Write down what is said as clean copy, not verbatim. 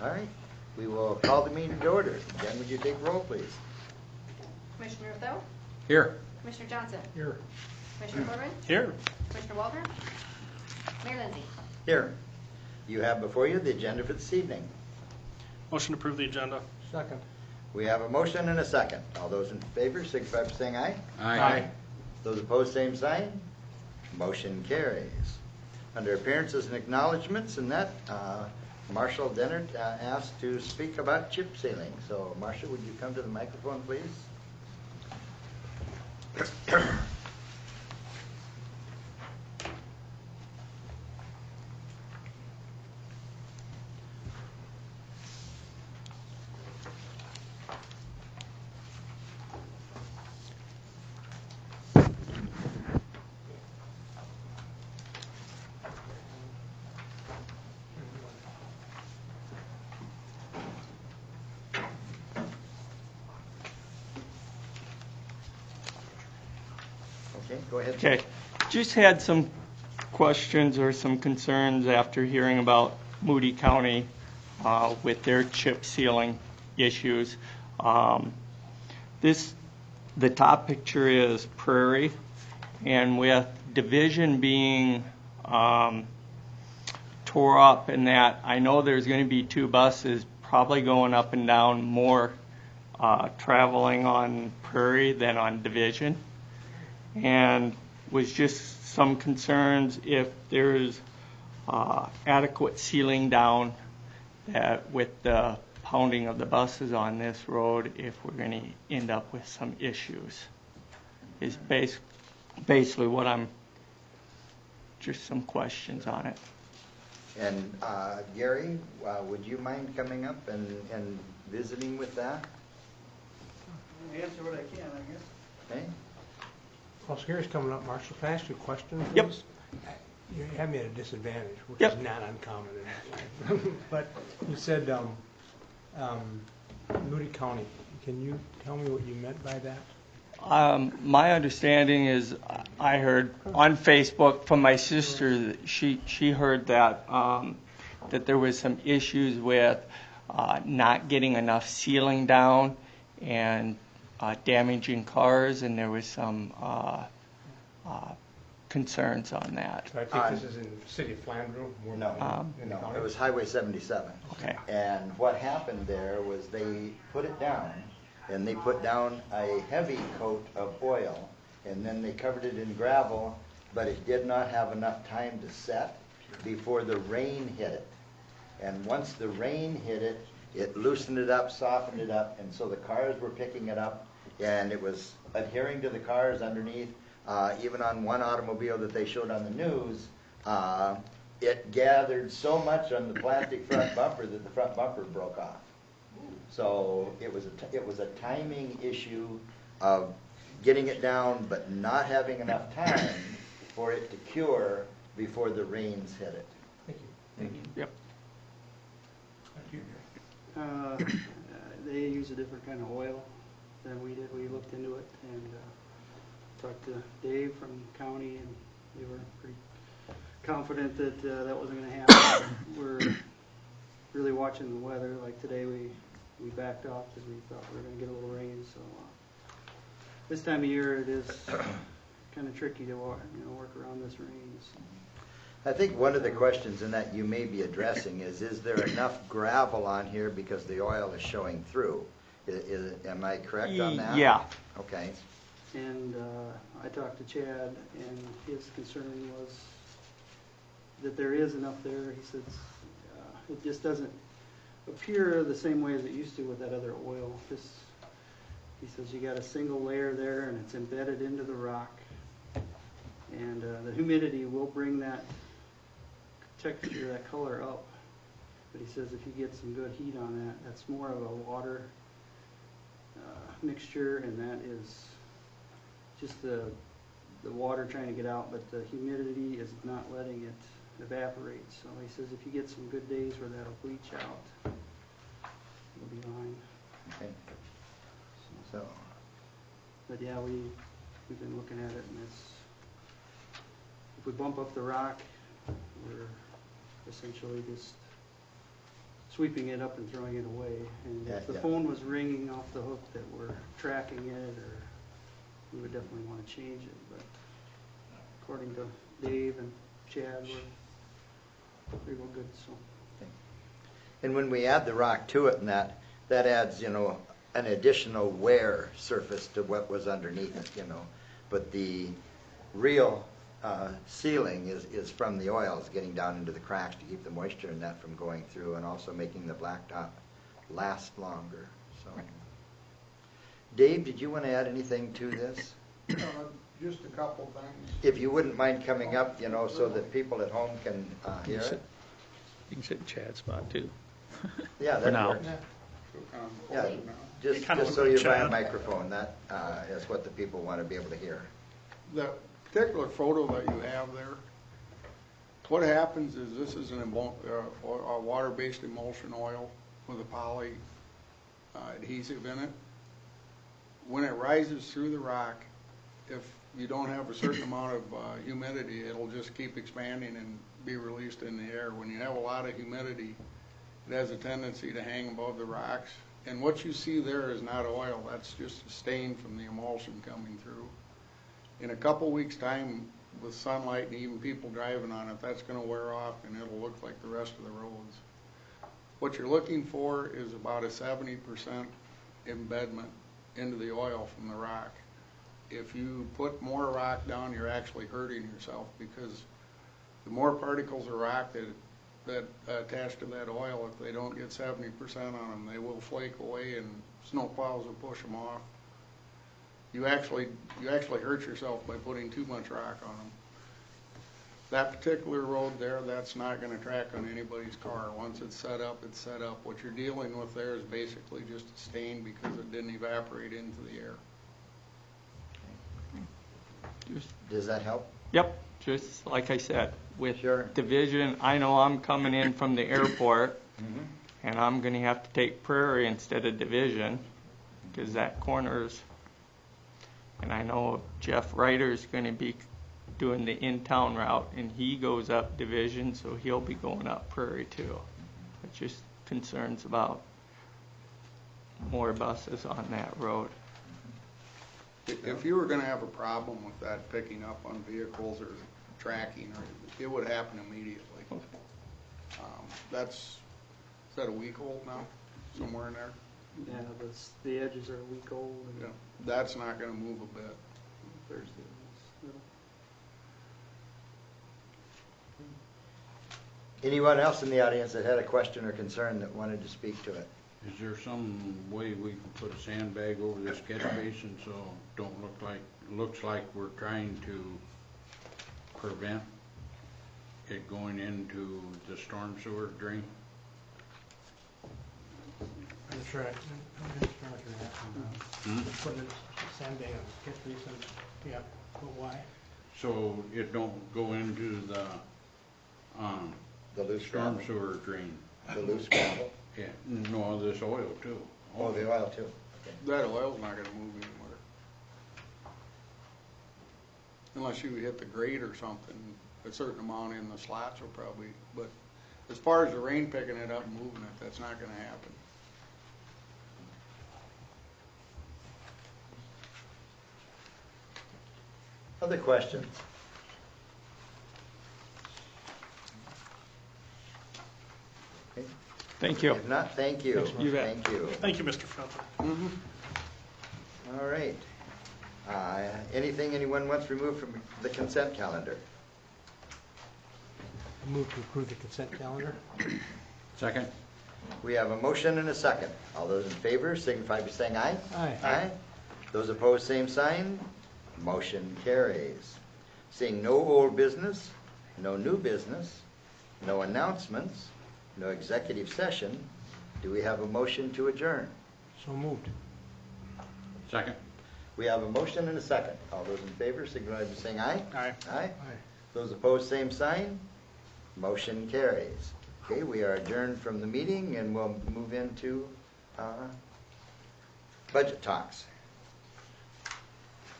All right, we will call the meeting to order. Jen, would you take roll, please? Commissioner Thau? Here. Commissioner Johnson? Here. Commissioner Corbin? Here. Commissioner Walter? Mayor Lindsay? Here. You have before you the agenda for this evening. Motion to approve the agenda. Second. We have a motion and a second. All those in favor signify by saying aye. Aye. Those opposed, same sign. Motion carries. Under appearances and acknowledgments and that, Marshall Dennert asked to speak about chip sealing. So, Marshall, would you come to the microphone, please? Okay, go ahead. Okay, just had some questions or some concerns after hearing about Moody County with their chip sealing issues. The top picture is Prairie, and with Division being tore up in that, I know there's going to be 2 buses probably going up and down more traveling on Prairie than on Division. And was just some concerns if there's adequate sealing down that with the pounding of the buses on this road, if we're going to end up with some issues. Is basically what I'm, just some questions on it. And Gary, would you mind coming up and visiting with that? Answer what I can, I guess. Okay. Well, Gary's coming up, Marshall. Can I ask you a question? Yep. Please? You have me at a disadvantage, which Yep. is not uncommon in this life. But you said Moody County. Can you tell me what you meant by that? My understanding is I heard on Facebook from my sister that she heard that that there was some issues with not getting enough sealing down and damaging cars, and there was some concerns on that. So I think this is in the city of Flandreau? More No, in the no, county? it was Highway 77. Okay. And what happened there was they put it down, and they put down a heavy coat of oil, and then they covered it in gravel, but it did not have enough time to set before the rain hit it. And once the rain hit it, it loosened it up, softened it up, and so the cars were picking it up, and it was adhering to the cars underneath. Even on one automobile that they showed on the news, it gathered so much on the plastic front bumper that the front bumper broke off. So it was a timing issue of getting it down, but not having enough time for it to cure before the rains hit it. Thank you. Thank you. Yep. Thank you, Gary. They use a different kind of oil than we did. We looked into it and talked to Dave from county, and they were pretty confident that that wasn't going to happen. We're really watching the weather. Like today, we backed off because we thought we were going to get a little rain. So this time of year, it is kind of tricky to work around this rain. So. I think one of the questions in that you may be addressing is there enough gravel on here because the oil is showing through? Am I correct on that? Yeah. Okay. And I talked to Chad, and his concern was that there is enough there. He says it just doesn't appear the same way as it used to with that other oil. He says you got a single layer there, and it's embedded into the rock. And the humidity will bring that texture, that color up. But he says if you get some good heat on that, that's more of a water mixture, and that is just the water trying to get out, but the humidity is not letting it evaporate. So he says if you get some good days where that'll bleach out, it'll be fine. Okay. So, But yeah, we've been looking at it, and it's, if we bump up the rock, we're essentially just sweeping it up and throwing it away. And Yeah, if the yeah. phone was ringing off the hook that we're tracking it, or we would definitely want to change it. But according to Dave and Chad, we're pretty well good. So And when we add the rock to it and that adds, an additional wear surface to what was underneath it, But the real sealing is from the oils getting down into the cracks to keep the moisture in that from going through, and also making the blacktop last longer. So, Dave, did you want to add anything to this? Just a couple things. If you wouldn't mind coming up, so that people at home can hear it. You can sit in Chad's spot too. Yeah, For that now. works. Yeah, You just kinda so look you're like by a Chad. microphone, that is what the people want to be able to hear. The particular photo that you have there, what happens is this is a water-based emulsion oil with a poly adhesive in it. When it rises through the rock, if you don't have a certain amount of humidity, it'll just keep expanding and be released in the air. When you have a lot of humidity, it has a tendency to hang above the rocks. And what you see there is not oil, that's just a stain from the emulsion coming through. In a couple weeks' time, with sunlight and even people driving on it, that's going to wear off and it'll look like the rest of the roads. What you're looking for is about a 70% embedment into the oil from the rock. If you put more rock down, you're actually hurting yourself, because the more particles of rock that attach to that oil, if they don't get 70% on them, they will flake away and snow plows will push them off. You actually hurt yourself by putting too much rock on them. That particular road there, that's not going to track on anybody's car. Once it's set up, it's set up. What you're dealing with there is basically just a stain because it didn't evaporate into the air. Does that help? Yep, just like I said, with Sure. Division, I know I'm coming in from the airport, Mm-hmm. and I'm going to have to take Prairie instead of Division, because that corner's, and I know Jeff Ryder's going to be doing the in-town route, and he goes up Division, so he'll be going up Prairie too. It's just concerns about more buses on that road. If you were going to have a problem with that picking up on vehicles or tracking, it would happen immediately. Is that a week old now? Somewhere in there? yeah, the edges are a week old. And Yeah. That's not going to move a bit. Thursday. Anyone else in the audience that had a question or concern that wanted to speak to it? Is there some way we can put a sandbag over this catch basin so it looks like we're trying to prevent it going into the storm sewer drain? That's right. I'm going to start your asking about. Put a sandbag on the catch basin. Yeah, but why? So it don't go into the The loose storm gravel? sewer drain. The loose gravel? Yeah, no, this oil too. Oh, the oil too. Okay. That oil's not going to move anywhere. Unless you hit the grate or something, a certain amount in the slots will probably, but as far as the rain picking it up and moving it, that's not going to happen. Other questions? Okay. Thank you. If not, thank you. You bet. Thank you. Thank you, Mr. Felton. All right. Anything anyone wants removed from the consent calendar? I move to approve the consent calendar. Second? We have a motion and a second. All those in favor signify by saying aye. Aye. Aye. Those opposed, same sign. Motion carries. Seeing no old business, no new business, no announcements, no executive session, do we have a motion to adjourn? So moved. Second? We have a motion and a second. All those in favor signify by saying aye. Aye. Aye. Aye. Those opposed, same sign. Motion carries. Okay, we are adjourned from the meeting and we'll move into budget talks.